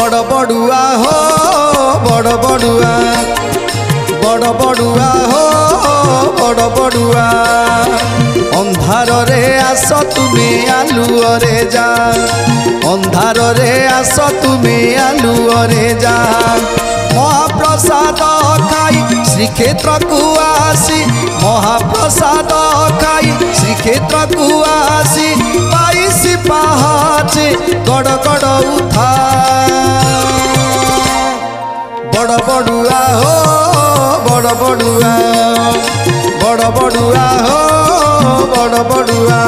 बड़ बड़ुआ हो बड़ बड़ुआ बड़ बड़ुआ हो बड़ बड़ुआ अंधार रे आस तुम्हें आलुअरे जा अंधार रे आस तुम्हें आलुअरे जा महाप्रसाद खाई श्रीक्षेत्र को आसी महाप्रसाद खाई श्रीक्षेत्र को आसी 22 पहाच गड़ गड़ उठा बड़ बड़ुआ हो बड़ बड़ुआ बड़ बड़ुआ हो बड़ बड़ुआ।